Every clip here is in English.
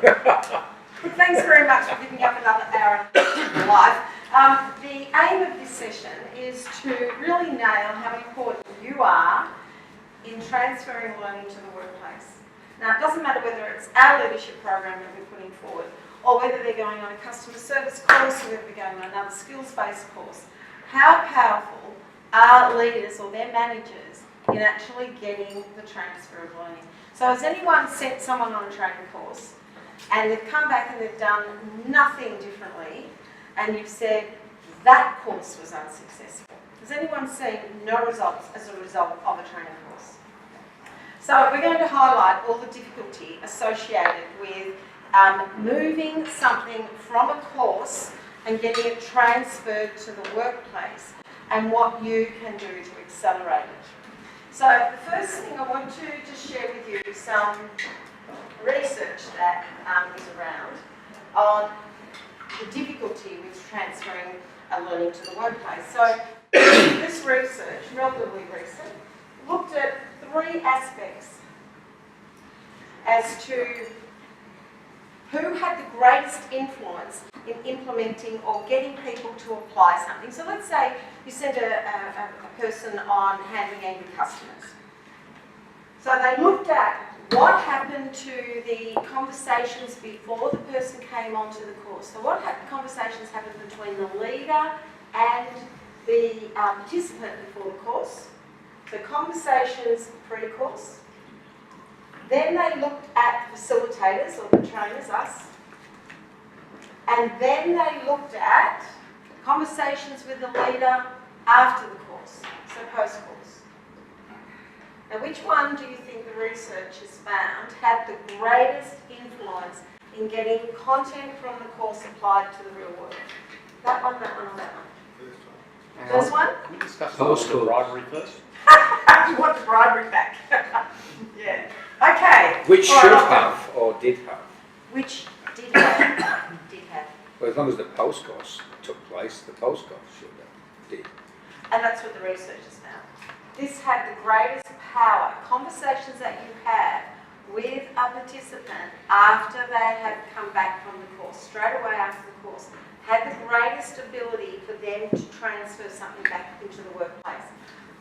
But thanks very much for giving up another hour of your life. The aim of this session is to really nail how important you are in transferring learning to the workplace. Now, it doesn't matter whether it's our leadership program that we're putting forward, or whether they're going on a customer service course, or whether they're going on another skills-based course. How powerful are leaders or their managers in actually getting the transfer of learning? So has anyone sent someone on a training course and they've come back and they've done nothing differently, and you've said that course was unsuccessful? Has anyone seen no results as a result of a training course? So we're going to highlight all the difficulty associated with moving something from a course and getting it transferred to the workplace, and what you can do to accelerate it. So the first thing I want to just share with you is some research that is around on the difficulty with transferring learning to the workplace. So this research, relatively recent, looked at 3 aspects as to who had the greatest influence in implementing or getting people to apply something. So let's say you sent a person on handling angry customers. So they looked at what happened to the conversations before the person came onto the course. So what conversations happened between the leader and the participant before the course, the conversations pre-course. Then they looked at facilitators, or the trainers, us, and then they looked at conversations with the leader after the course, so post-course. Now, which one do you think the research has found had the greatest influence in getting content from the course applied to the real world? That one, or that one? First one? Can we discuss the bribery first? You want the bribery back? Yeah. Okay. Which should have or did have? Which did have. Did have. Well, as long as the post-course took place, the post-course should have. Did. And that's what the research has found. This had the greatest power. Conversations that you had with a participant after they had come back from the course, straight away after the course, had the greatest ability for them to transfer something back into the workplace.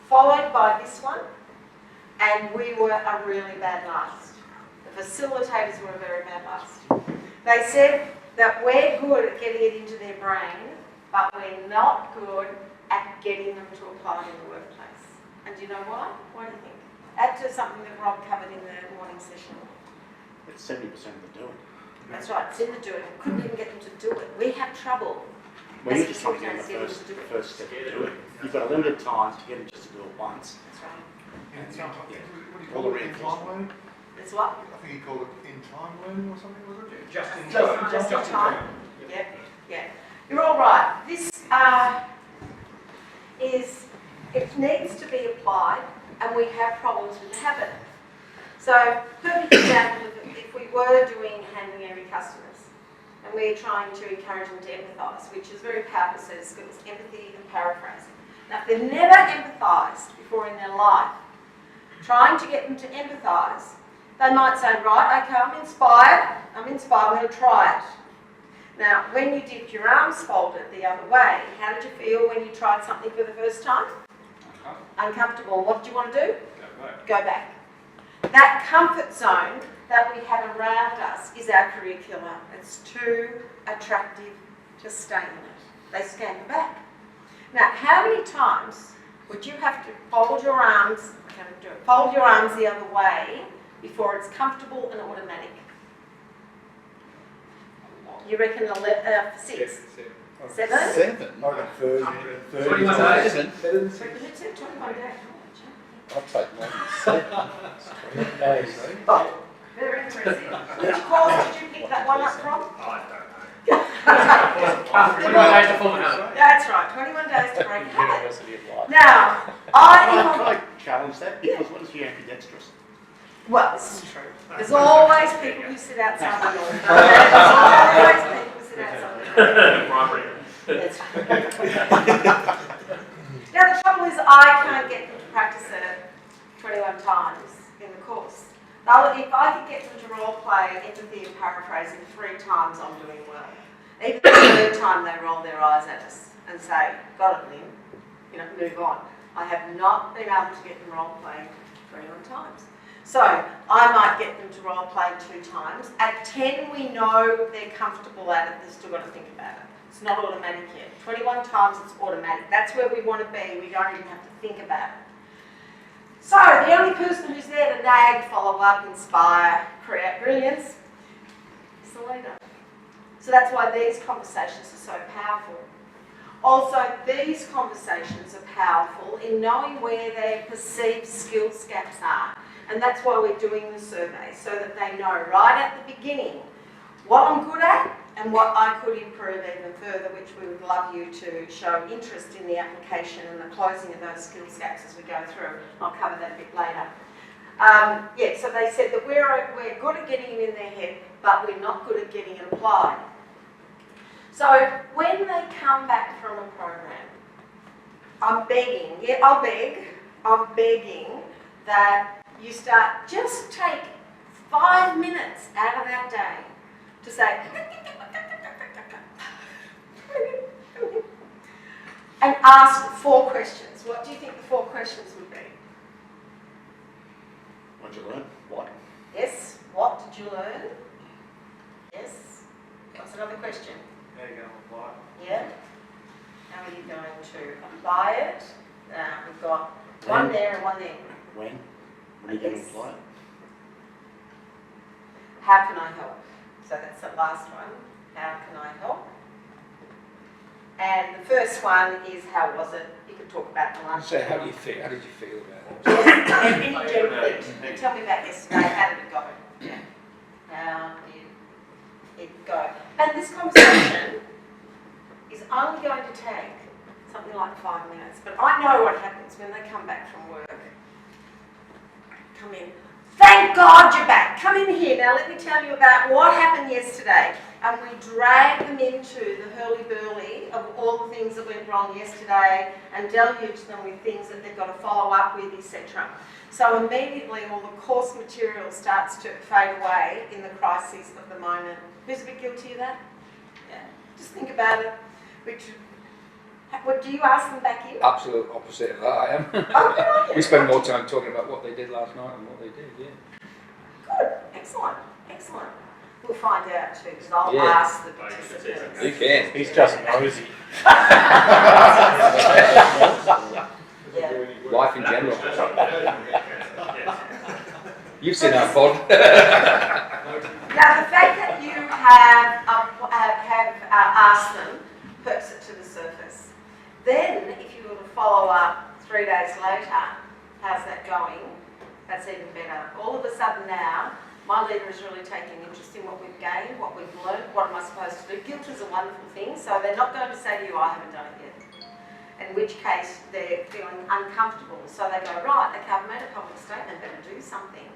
Followed by this one, and we were a really bad last. The facilitators were a very bad last. They said that we're good at getting it into their brain, but we're not good at getting them to apply it in the workplace. And do you know why? Why do you think? Add to something that Rob covered in the morning session. It's 70% of the doing. That's right, it's in the doing. We couldn't even get them to do it. We have trouble. Well, you're just trying to get them the first step to do it. You've got a limited time to get them just to do it once. That's right. What do you call it? In time learning? It's what? I think you called it in time learning or something, was it? Just in Just in time. Yep, yeah. You're all right. This it needs to be applied, and we have problems with the habit. So, perfect example of if we were doing handling angry customers, and we're trying to encourage them to empathise, which is a very powerful set of skills, empathy and paraphrasing. Now, if they've never empathised before in their life, trying to get them to empathise, they might say, right, okay, I'm inspired, I'm going to try it. Now, when you dipped your arms folded the other way, how did you feel when you tried something for the first time? Uncomfortable. What did you want to do? Go back. That comfort zone that we have around us is our career killer. It's too attractive to stay in it. They scamper back. Now, how many times would you have to fold your arms, fold your arms the other way before it's comfortable and automatic? You reckon 6? 7? 7. More than 30. 21 days. Better than 6. Is it 21 days? I'll take more than 7. Oh, very impressive. Which course did you pick that one up from? I don't know. 21 days to form a habit. That's right, 21 days to break a habit. University of Life. Now, Can I challenge that? Because what is the ambidextrous? well, this is true. There's always people who sit outside the door. There's always people who sit outside the door. Bribery. That's right. Now, the trouble is I can't get them to practice it 21 times in the course. If I could get them to role play empathy and paraphrasing 3 times, I'm doing well. Even the 3rd time they roll their eyes at us and say, got it, Lynn, you know, move on. I have not been able to get them role play 21 times. So I might get them to role play 2 times. At 10, we know they're comfortable at it, they've still got to think about it. It's not automatic yet. 21 times it's automatic. That's where we want to be. We don't even have to think about it. So the only person who's there to nag, follow up, inspire, create brilliance is the leader. So that's why these conversations are so powerful. Also, these conversations are powerful in knowing where their perceived skills gaps are. And that's why we're doing the survey, so that they know right at the beginning what I'm good at and what I could improve even further, which we would love you to show interest in the application and the closing of those skills gaps as we go through. I'll cover that a bit later. Yeah, so they said that we're good at getting it in their head, but we're not good at getting it applied. So when they come back from a program, I'm begging, I'm begging that you start, just take 5 minutes out of that day to say, and ask 4 questions. What do you think the 4 questions would be? What did you learn? What? Yes. What did you learn? Yes. What's another question? How are you going to apply it? Yeah. How are you going to apply it? We've got one there and one there. When? When are you going to Yes. apply it? How can I help? So that's the last one. How can I help? And the first one is, how was it? You could talk about the lunch. So how do you feel? How did you feel about it? And any general thing. Tell me about yesterday. How did it go? How did it go? And this conversation is only going to take something like 5 minutes. But I know what happens when they come back from work. Come in. Thank God you're back. Come in here. Now let me tell you about what happened yesterday. And we drag them into the hurly-burly of all the things that went wrong yesterday and deluge them with things that they've got to follow up with, etc. So immediately all the course material starts to fade away in the crises of the moment. Who's a bit guilty of that? Yeah. Just think about it. What, do you ask them back in? Absolute opposite of that, I am. Oh, good on you. We spend more time talking about what they did last night and what they did, yeah. Good. Excellent. Excellent. We'll find out too, because I'll Yeah. ask the participants. You can. He's just nosy. Yeah. Life in general. You've seen our pod. Now, the fact that you have asked them perks it to the surface. Then, if you were to follow up 3 days later, how's that going? That's even better. All of a sudden now, my leader is really taking interest in what we've gained, what we've learned, what am I supposed to do. Guilt is a wonderful thing, so they're not going to say to you, I haven't done it yet. In which case, they're feeling uncomfortable. So they go, right, okay, I've made a public statement, better do something.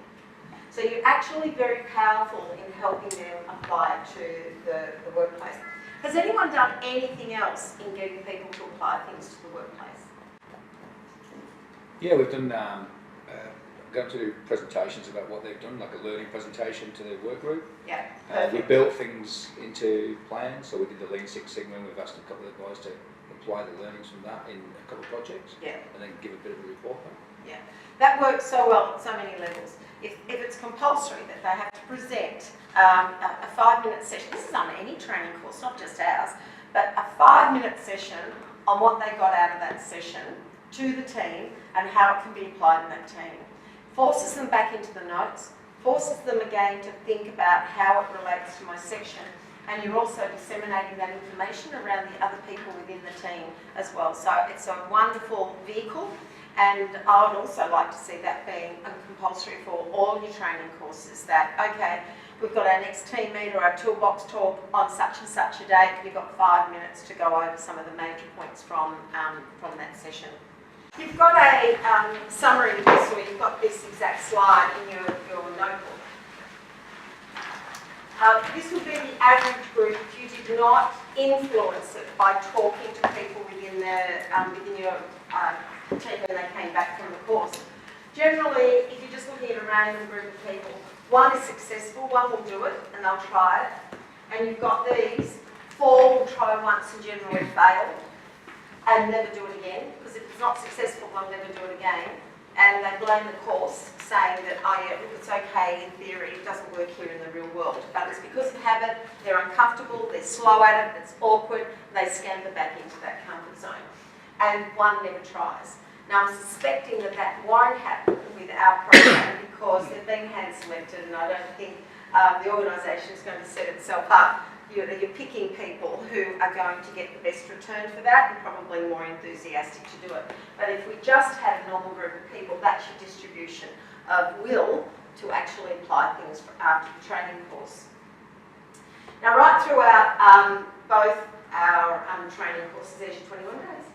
So you're actually very powerful in helping them apply it to the workplace. Has anyone done anything else in getting people to apply things to the workplace? Yeah, we've done going to do presentations about what they've done, like a learning presentation to the work group. Yeah. We built things into plans, so we did the Lean Six Sigma, and we've asked a couple of guys to apply the learnings from that in a couple of projects, Yeah. and then give a bit of a report back. Yeah. That works so well at so many levels. If it's compulsory that they have to present a 5-minute session, this is on any training course, not just ours, but a 5-minute session on what they got out of that session to the team and how it can be applied in that team. Forces them back into the notes, forces them again to think about how it relates to my section, and you're also disseminating that information around the other people within the team as well. So it's a wonderful vehicle, and I would also like to see that being compulsory for all your training courses, that, okay, we've got our next team meet or our toolbox talk on such and such a date, you've got 5 minutes to go over some of the major points from that session. You've got a summary of this, or you've got this exact slide in your notebook. This would be the average group if you did not influence it by talking to people within your team when they came back from the course. Generally, if you're just looking at a random group of people, one is successful, one will do it and they'll try it. And you've got these, 4 will try once and generally fail and never do it again, because if it's not successful, they'll never do it again. And they blame the course, saying that, oh yeah, it's okay in theory, it doesn't work here in the real world. But it's because of habit, they're uncomfortable, they're slow at it, it's awkward, they scamper back into that comfort zone. And one never tries. Now I'm suspecting that that won't happen with our program because they've been hand-selected, and I don't think the organisation is going to set itself up. You're picking people who are going to get the best return for that and probably more enthusiastic to do it. But if we just had a normal group of people, that's your distribution of will to actually apply things after the training course. Now right throughout both our training courses, there's your 21 days,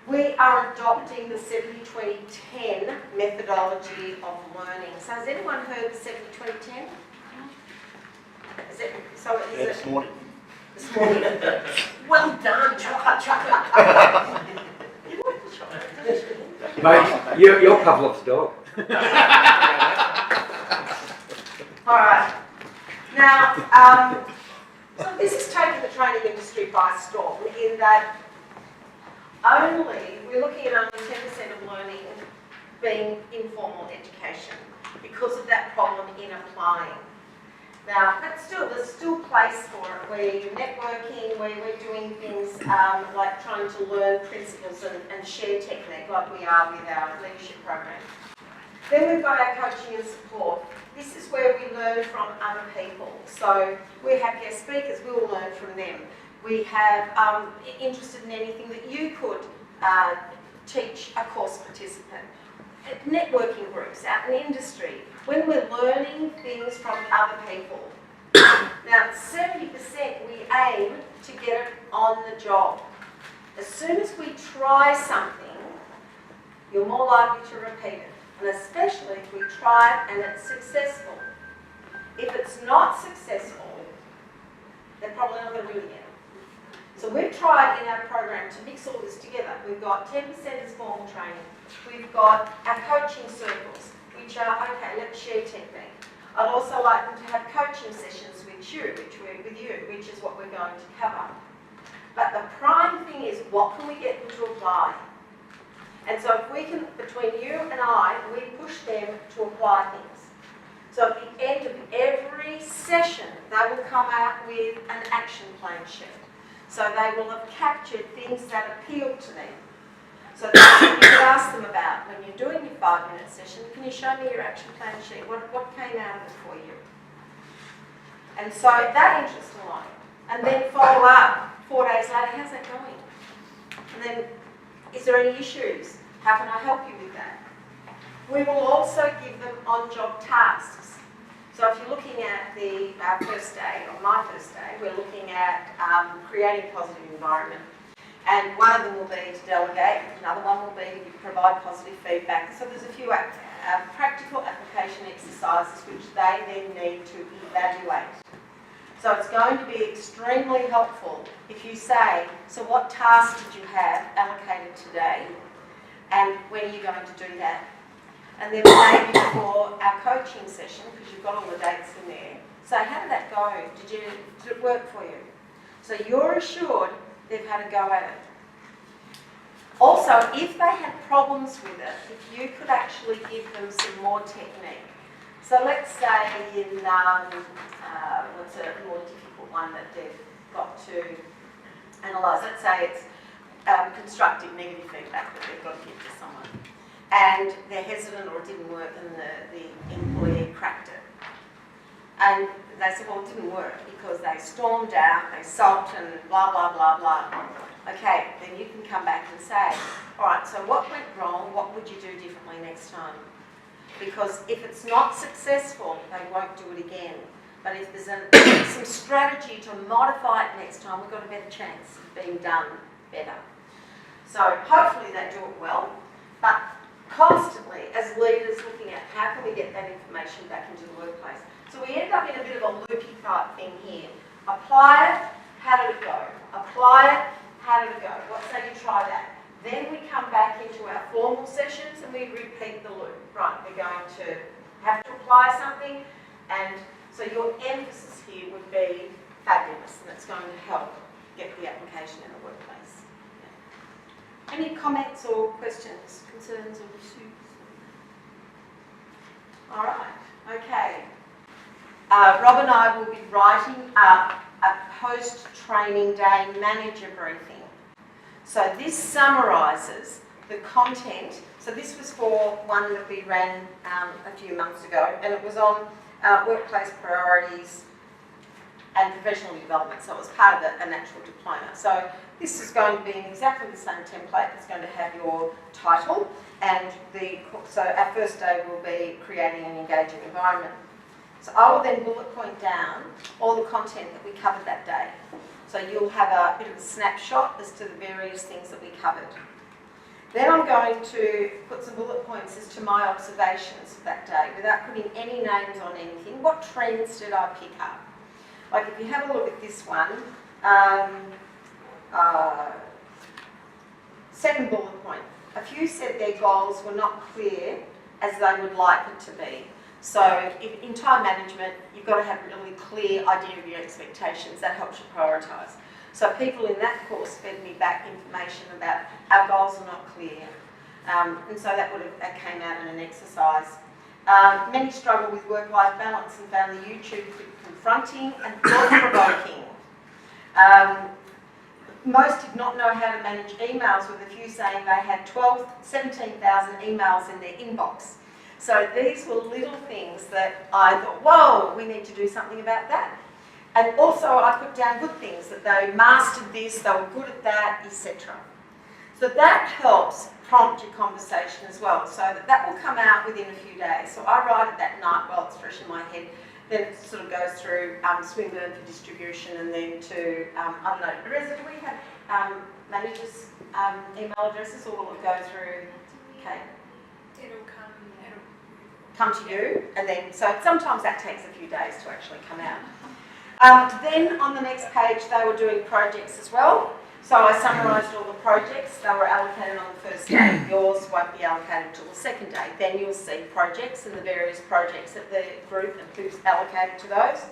we are adopting the 70-20-10 methodology of learning. So has anyone heard the 70-20-10? Is it, so is Yeah, it this morning. this morning? Well done, chocolate. Mate, you're Pavlov's dog. All right. Now, so this is taking the training industry by storm in that we're looking at only 10% of learning being informal education because of that problem in applying. Now, but still, there's still place for it where you're networking, where we're doing things like trying to learn principles and share technique like we are with our leadership program. Then we've got our coaching and support. This is where we learn from other people. So we have guest speakers, we will learn from them. We have interested in anything that you could teach a course participant. Networking groups out in industry, when we're learning things from other people. Now, 70% we aim to get it on the job. As soon as we try something, you're more likely to repeat it. And especially if we try it and it's successful. If it's not successful, they're probably not going to do it again. So we've tried in our program to mix all this together. We've got 10% as formal training. We've got our coaching circles, which are, okay, let's share technique. I'd also like them to have coaching sessions with you, which is what we're going to cover. But the prime thing is, what can we get them to apply? And so if we can, between you and I, we push them to apply things. So at the end of every session, they will come out with an action plan sheet. So they will have captured things that appeal to them. So that's what you could ask them about when you're doing your 5-minute session. Can you show me your action plan sheet? What came out of it for you? And so that interests them a lot. And then follow up 4 days later, how's that going? And then, is there any issues? How can I help you with that? We will also give them on-job tasks. So if you're looking at our first day, or my first day, we're looking at creating a positive environment. And one of them will be to delegate, another one will be to provide positive feedback. So there's a few practical application exercises which they then need to evaluate. So it's going to be extremely helpful if you say, so what tasks did you have allocated today? And when are you going to do that? And then maybe for our coaching session, because you've got all the dates in there, so how did that go? Did it work for you? So you're assured they've had a go at it. Also, if they had problems with it, if you could actually give them some more technique. So let's say in, what's a more difficult one that they've got to analyse? Let's say it's constructive negative feedback that they've got to give to someone. And they're hesitant or it didn't work and the employee cracked it. And they said, well, it didn't work because they stormed out, they sulked and blah, blah, blah, blah. Okay, then you can come back and say, all right, so what went wrong? What would you do differently next time? Because if it's not successful, they won't do it again. But if there's some strategy to modify it next time, we've got a better chance of being done better. So hopefully they do it well, but constantly as leaders looking at how can we get that information back into the workplace. So we end up in a bit of a loopy type thing here. Apply it, how did it go? Apply it, how did it go? What say you try that? Then we come back into our formal sessions and we repeat the loop. Right, we're going to have to apply something, and so your emphasis here would be fabulous, and it's going to help get the application in the workplace. Yeah. Any comments or questions, concerns or issues? All right, okay. Rob and I will be writing up a post-training day manager briefing. So this summarises the content. So this was for one that we ran a few months ago, and it was on workplace priorities and professional development. So it was part of a natural diploma. So this is going to be in exactly the same template. It's going to have your title, and so our first day will be creating an engaging environment. So I will then bullet point down all the content that we covered that day. So you'll have a bit of a snapshot as to the various things that we covered. Then I'm going to put some bullet points as to my observations of that day without putting any names on anything. What trends did I pick up? Like if you have a look at this one, second bullet point. A few said their goals were not clear as they would like it to be. So in time management, you've got to have a really clear idea of your expectations. That helps you prioritise. So people in that course fed me back information about our goals are not clear. And so that came out in an exercise. Many struggle with work-life balance and found the YouTube confronting and thought-provoking. Most did not know how to manage emails, with a few saying they had 17,000 emails in their inbox. So these were little things that I thought, whoa, we need to do something about that. And also I put down good things, that they mastered this, they were good at that, etc. So that helps prompt your conversation as well. So that will come out within a few days. So I write it that night while it's fresh in my head. Then it sort of goes through Swinburne for distribution, and then to, I don't know, Teresa, do we have managers' email addresses, or will it go through Kate? It'll come To you, and then, so sometimes that takes a few days to actually come out. Then on the next page, they were doing projects as well. So I summarised all the projects. They were allocated on the first day. Yours won't be allocated until the second day. Then you'll see projects and the various projects at the group and who's allocated to those.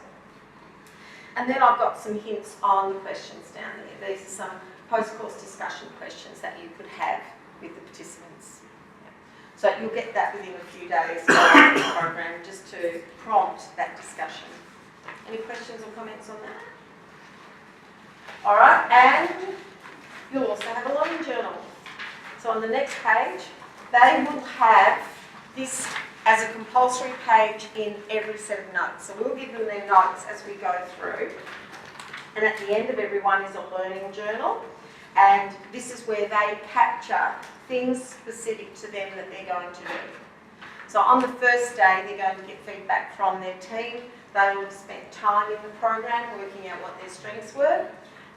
And then I've got some hints on the questions down there. These are some post-course discussion questions that you could have with the participants. So you'll get that within a few days of the program, just to prompt that discussion. Any questions or comments on that? All right, and you'll also have a learning journal. So on the next page, they will have this as a compulsory page in every set of notes. So we'll give them their notes as we go through. And at the end of every one is a learning journal. And this is where they capture things specific to them that they're going to do. So on the first day, they're going to get feedback from their team. They will have spent time in the program working out what their strengths were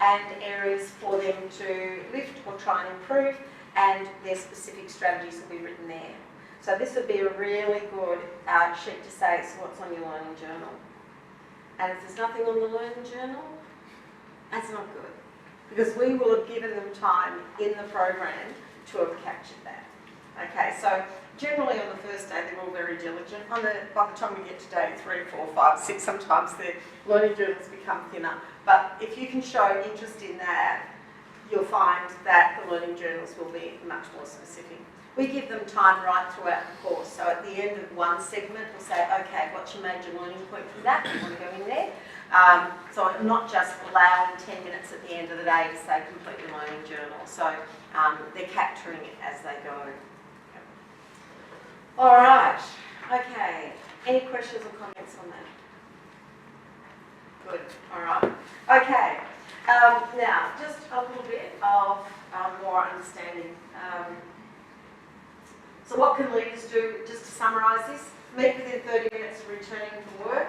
and areas for them to lift or try and improve, and their specific strategies will be written there. So this would be a really good sheet to say, so what's on your learning journal? And if there's nothing on the learning journal, that's not good, because we will have given them time in the program to have captured that. Okay, so generally on the first day they're all very diligent. By the time we get to day 3, 4, 5, 6, sometimes the learning journals become thinner. But if you can show interest in that, you'll find that the learning journals will be much more specific. We give them time right throughout the course. So at the end of one segment, we'll say, okay, what's your major learning point from that? You want to go in there. So I'm not just allowing 10 minutes at the end of the day to say complete your learning journal. So they're capturing it as they go. All right. Okay. Any questions or comments on that? Good. All right. Okay. Now, just a little bit of more understanding. So what can leaders do, just to summarise this? Meet within 30 minutes of returning from work.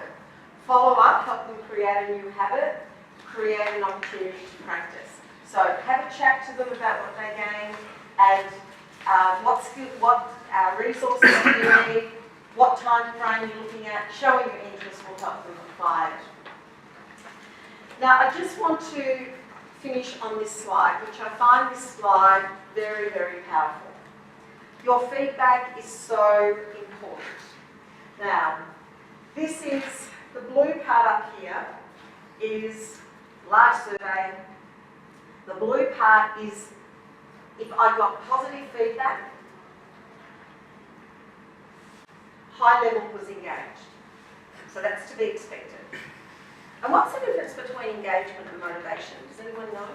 Follow up, help them create a new habit, create an opportunity to practice. So have a chat to them about what they gained and what resources do you need, what time frame you're looking at. Showing your interest will help them apply it. Now I just want to finish on this slide, which I find this slide very, very powerful. Your feedback is so important. Now, this is the blue part up here is large survey. The blue part is if I got positive feedback, high level was engaged. So that's to be expected. And what's the difference between engagement and motivation? Does anyone know?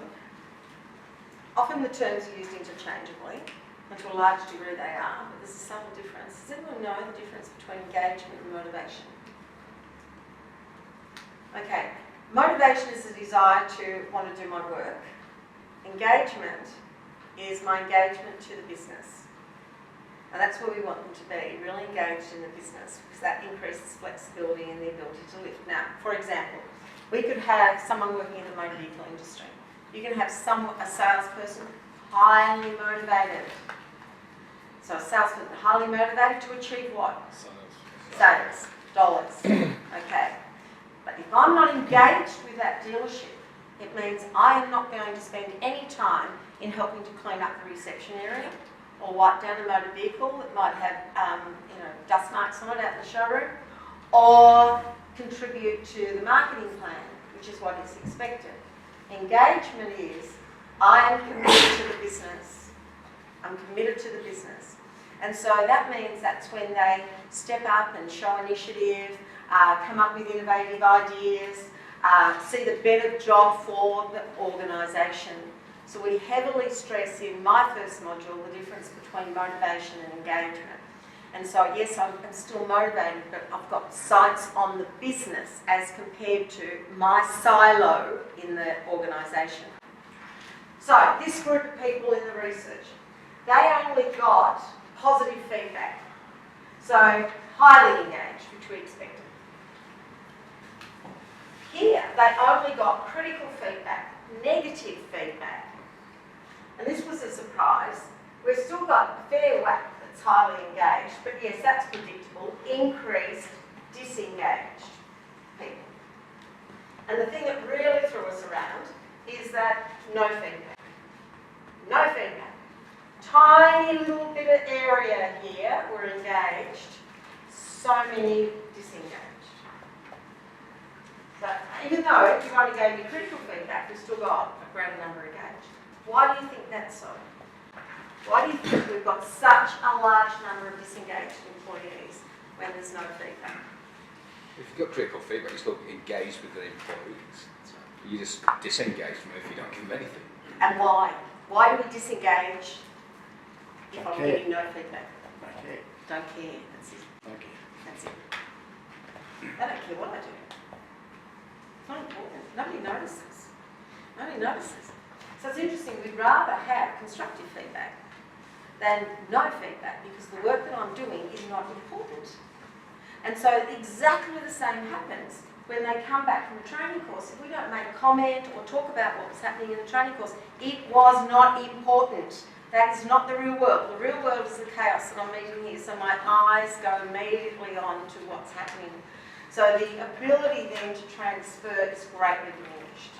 Often the terms are used interchangeably, and to a large degree they are, but there's a subtle difference. Does anyone know the difference between engagement and motivation? Okay, motivation is the desire to want to do my work. Engagement is my engagement to the business. And that's where we want them to be, really engaged in the business, because that increases flexibility and the ability to lift. Now, for example, we could have someone working in the motor vehicle industry. You can have a salesperson highly motivated. So a salesperson highly motivated to achieve what? Sales. Dollars. Okay. But if I'm not engaged with that dealership, it means I am not going to spend any time in helping to clean up the reception area or wipe down a motor vehicle that might have dust marks on it out in the showroom, or contribute to the marketing plan, which is what is expected. Engagement is, I am committed to the business. I'm committed to the business. And so that means that's when they step up and show initiative, come up with innovative ideas, see the better job for the organisation. So we heavily stress in my first module the difference between motivation and engagement. And so yes, I'm still motivated, but I've got sights on the business as compared to my silo in the organisation. So this group of people in the research, they only got positive feedback. So highly engaged, which we expected. Here, they only got critical feedback, negative feedback. And this was a surprise. We've still got a fair whack that's highly engaged, but yes, that's predictable. Increased, disengaged people. And the thing that really threw us around is that no feedback. No feedback. Tiny little bit of area here were engaged, so many disengaged. So even though you only gave me critical feedback, we've still got a greater number engaged. Why do you think that's so? Why do you think we've got such a large number of disengaged employees when there's no feedback? If you've got critical feedback, you're still engaged with the employees. You just disengage from it if you don't give them anything. And why? Why do we disengage if Don't I'm care. getting no feedback? Okay. Don't care. That's it. Okay. That's it. They don't care what I do. It's not important. Nobody notices. Nobody notices. So it's interesting, we'd rather have constructive feedback than no feedback, because the work that I'm doing is not important. And so exactly the same happens when they come back from a training course. If we don't make a comment or talk about what was happening in the training course, it was not important. That is not the real world. The real world is the chaos that I'm meeting here, so my eyes go immediately on to what's happening. So the ability then to transfer is greatly diminished.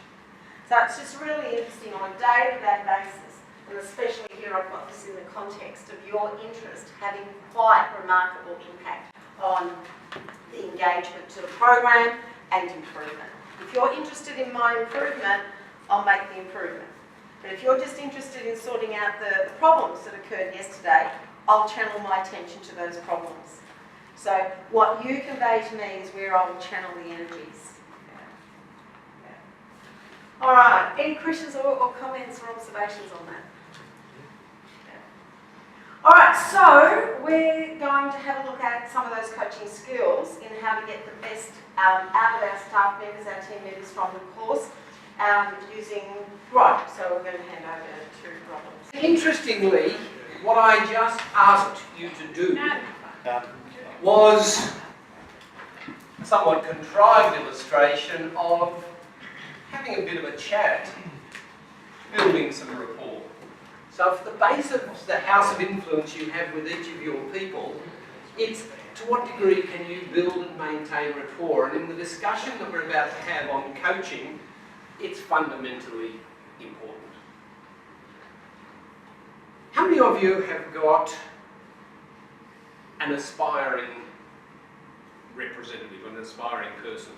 So it's just really interesting on a day-to-day basis, and especially here I've got this in the context of your interest having quite remarkable impact on the engagement to the program and improvement. If you're interested in my improvement, I'll make the improvement. But if you're just interested in sorting out the problems that occurred yesterday, I'll channel my attention to those problems. So what you convey to me is where I will channel the energies. All right, any questions or comments or observations on that? Yeah. All right, so we're going to have a look at some of those coaching skills in how to get the best out of our staff members, our team members from the course, using, right, so we're going to hand over to Robin. Interestingly, what I just asked you to do was a somewhat contrived illustration of having a bit of a chat, building some rapport. So for the base of the house of influence you have with each of your people, it's to what degree can you build and maintain rapport? And in the discussion that we're about to have on coaching, it's fundamentally important. How many of you have got an aspiring representative, an aspiring person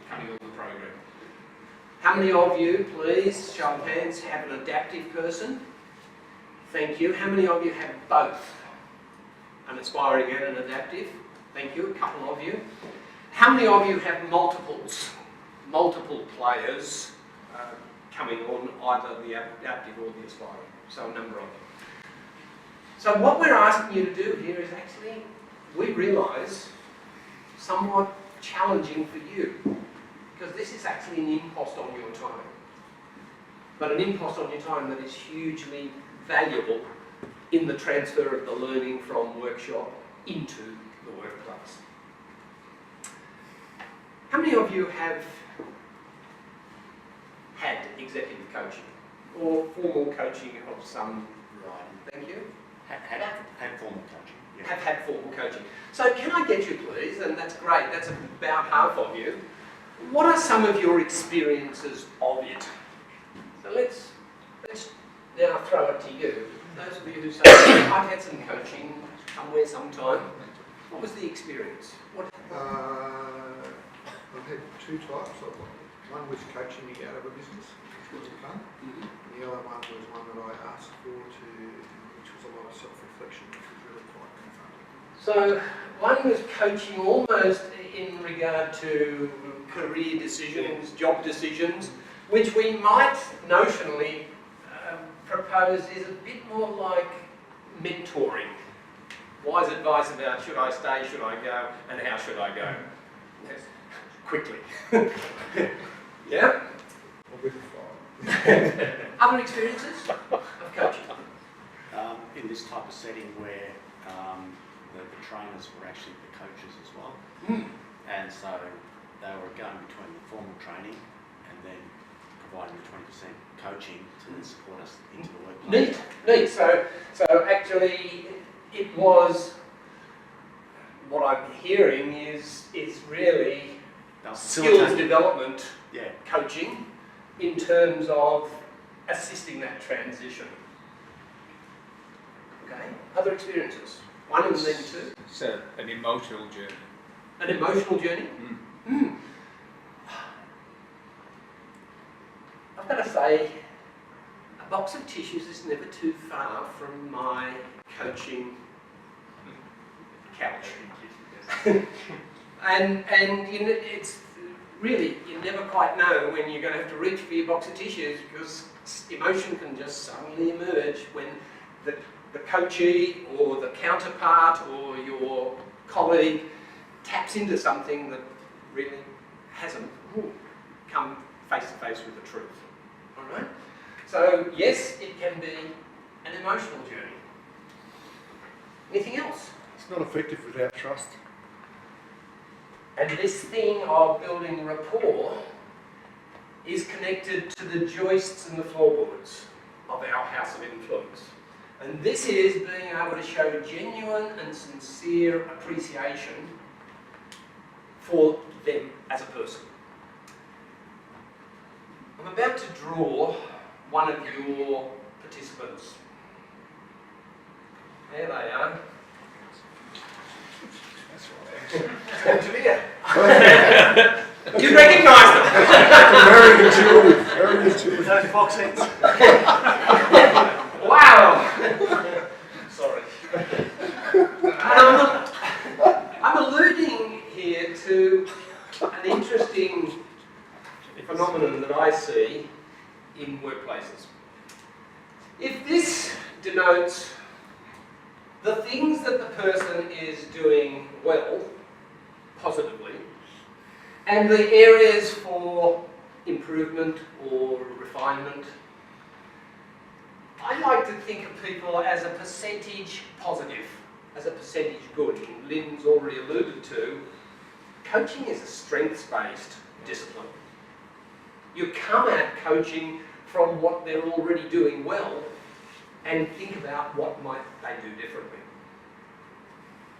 coming on the program? How many of you, please, show of hands, have an adaptive person? Thank you. How many of you have both? An aspiring and an adaptive? Thank you. A couple of you. How many of you have multiples? Multiple players coming on, either the adaptive or the aspiring? So a number of you. So what we're asking you to do here is actually, we realise, somewhat challenging for you, because this is actually an impost on your time. But an impost on your time that is hugely valuable in the transfer of the learning from workshop into the workplace. How many of you have had executive coaching or formal coaching of some variety? Thank you. Had formal coaching. Yeah. Have had formal coaching. So can I get you please, and that's great, that's about half of you, what are some of your experiences of it? So let's now throw it to you. Those of you who say, I've had some coaching somewhere, sometime. What was the experience? What? I've had two types. One was coaching me out of a business, which was fun. Mm-hmm. And the other one was one that I asked for, which was a lot of self-reflection, which was really quite confronting. So one was coaching almost in regard to career decisions, job decisions, which we might notionally propose is a bit more like mentoring. Wise advice about should I stay, should I go, and how should I go? Yes. Quickly. Yeah? Other experiences of coaching? In this type of setting where the trainers were actually the coaches as well. Mm. And so they were going between the formal training and then providing the 20% coaching to then support us into the workplace. Neat. So actually it was, what I'm hearing is really skills development coaching in terms of assisting that transition. Okay, other experiences? One and then two? It's an emotional journey. An emotional journey? Mm. Mm. I've got to say, a box of tissues is never too far from my coaching couch. and you know, it's really, you never quite know when you're going to have to reach for your box of tissues, because emotion can just suddenly emerge when the coachee or the counterpart or your colleague taps into something that really hasn't come face to face with the truth. All right? So yes, it can be an emotional journey. Anything else? It's not effective without trust. And this thing of building rapport is connected to the joists and the floorboards of our house of influence. And this is being able to show genuine and sincere appreciation for them as a person. I'm about to draw one of your participants. There they are. Engineer. You recognise them? Very intuitive. Very intuitive. Those box ends. Wow. Sorry. I'm alluding here to an interesting phenomenon that I see in workplaces. If this denotes the things that the person is doing well, positively, and the areas for improvement or refinement, I like to think of people as a percentage positive, as a percentage good. And Lynn's already alluded to, coaching is a strengths-based discipline. You come at coaching from what they're already doing well and think about what might they do differently.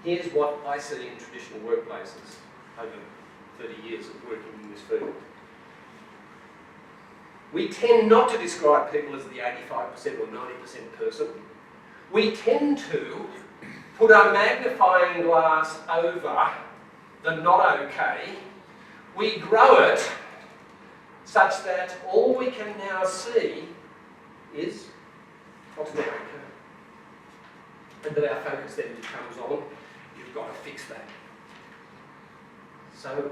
Here's what I see in traditional workplaces over 30 years of working in this field. We tend not to describe people as the 85% or 90% person. We tend to put a magnifying glass over the not okay. We grow it such that all we can now see is what's not okay. And that our focus then becomes on, you've got to fix that. So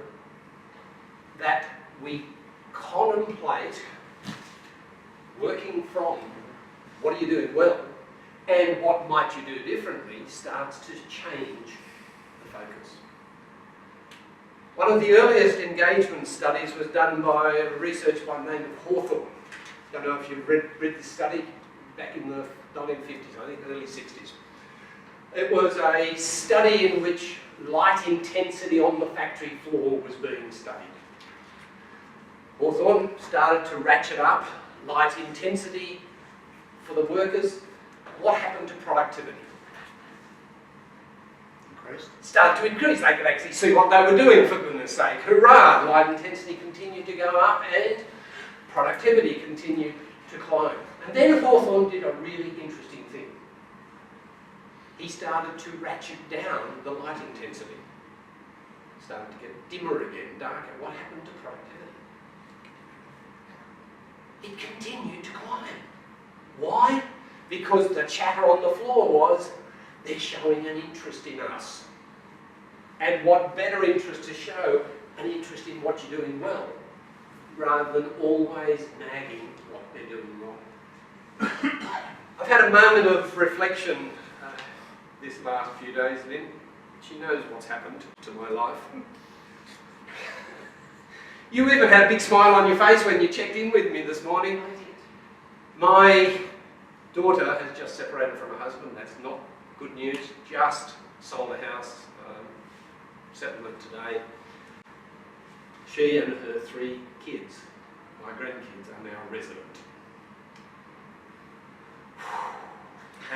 that we contemplate working from what are you doing well and what might you do differently starts to change the focus. One of the earliest engagement studies was done by research by the name of Hawthorne. I don't know if you've read this study back in the 1950s, I think early 60s. It was a study in which light intensity on the factory floor was being studied. Hawthorne started to ratchet up light intensity for the workers. What happened to productivity? Increased. Started to increase. They could actually see what they were doing, for goodness sake. Hurrah! Light intensity continued to go up and productivity continued to climb. And then Hawthorne did a really interesting thing. He started to ratchet down the light intensity. Started to get dimmer again, darker. What happened to productivity? It continued to climb. Why? Because the chatter on the floor was, they're showing an interest in us. And what better interest to show, an interest in what you're doing well, rather than always nagging what they're doing wrong. I've had a moment of reflection this last few days, Lynn. She knows what's happened to my life. You even had a big smile on your face when you checked in with me this morning. My daughter has just separated from her husband. That's not good news. Just sold a house, settlement today. She and her 3 kids, my grandkids, are now resident.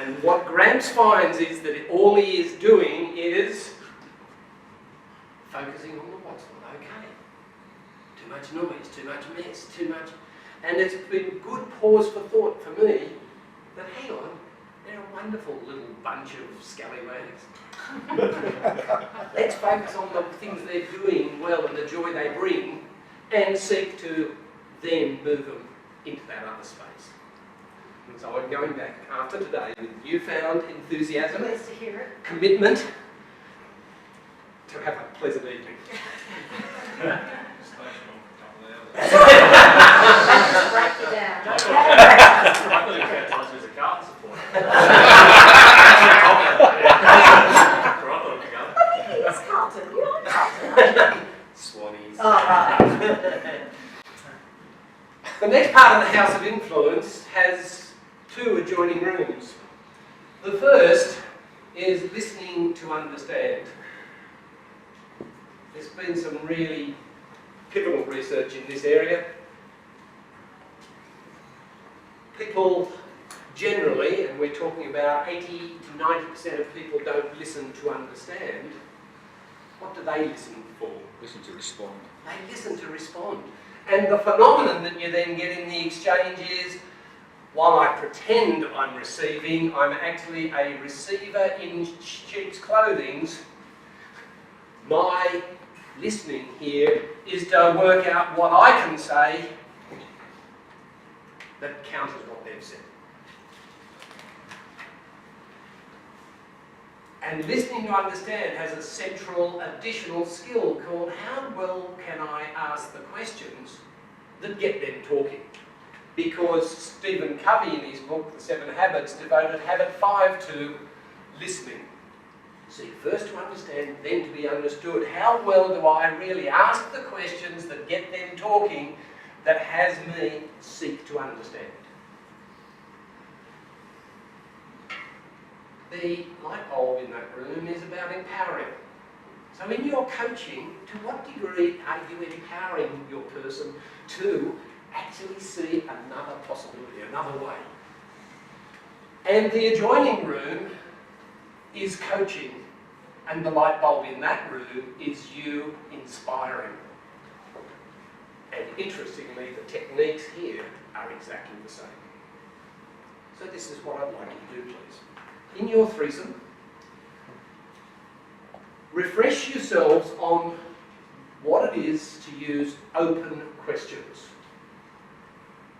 And what Gramps finds is that all he is doing is focusing on the what's not okay. Too much noise, too much mess, too much. And it's been good pause for thought for me that, hang on, they're a wonderful little bunch of scallywags. Let's focus on the things they're doing well and the joy they bring and seek to then move them into that other space. And so I'm going back after today with newfound enthusiasm, Nice to hear it. commitment to have a pleasant evening. Just break you down. I thought you were going to tell us who's a Carlton supporter. It's Carlton. You like Carlton. Swannies. Oh, right. The next part of the House of Influence has 2 adjoining rooms. The first is listening to understand. There's been some really pivotal research in this area. People generally, and we're talking about 80 to 90% of people don't listen to understand. What do they listen for? Listen to respond. They listen to respond. And the phenomenon that you then get in the exchange is, while I pretend I'm receiving, I'm actually a receiver in sheep's clothing. My listening here is to work out what I can say that counters what they've said. And listening to understand has a central additional skill called how well can I ask the questions that get them talking. Because Stephen Covey in his book, The 7 Habits, devoted habit 5 to listening. See, first to understand, then to be understood. How well do I really ask the questions that get them talking that has me seek to understand? The light bulb in that room is about empowering. So in your coaching, to what degree are you empowering your person to actually see another possibility, another way? And the adjoining room is coaching, and the light bulb in that room is you inspiring and interestingly, the techniques here are exactly the same. So this is what I'd like you to do, please. In your threesome, refresh yourselves on what it is to use open questions.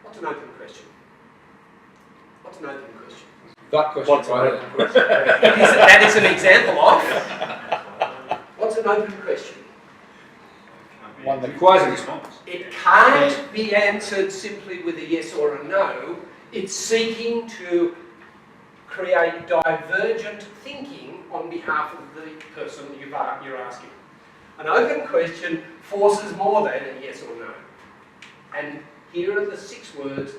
What's an open question? What's an open question? That question What's right an there. That is an example of. What's an open question? One that requires a response. It can't be answered simply with a yes or a no. It's seeking to create divergent thinking on behalf of the person you're asking. An open question forces more than a yes or no. And here are the 6 words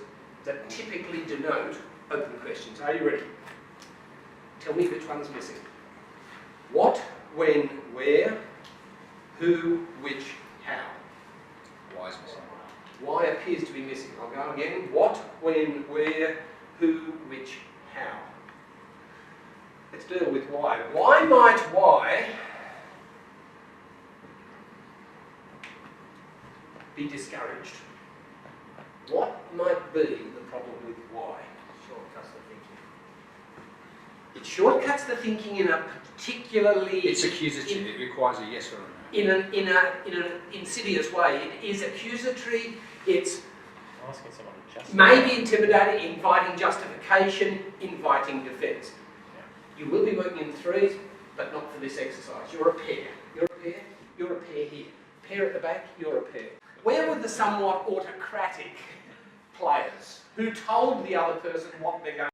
that typically denote open questions. Are you ready? Tell me which one's missing. What, when, where, who, which, how. Why is missing? Why appears to be missing. I'll go again. What, when, where, who, which, how. Let's deal with why. Why might why be discouraged? What might be the problem with why? Shortcuts the thinking. It shortcuts the thinking in a particularly... It's accusatory. It requires a yes or a no. In an insidious way. It is accusatory. It's Asking someone to justify. maybe intimidating, inviting justification, inviting defence. You will be working in threes, but not for this exercise. You're a pair. You're a pair. You're a pair here. Pair at the back. You're a pair. Where were the somewhat autocratic players who told the other person what they're going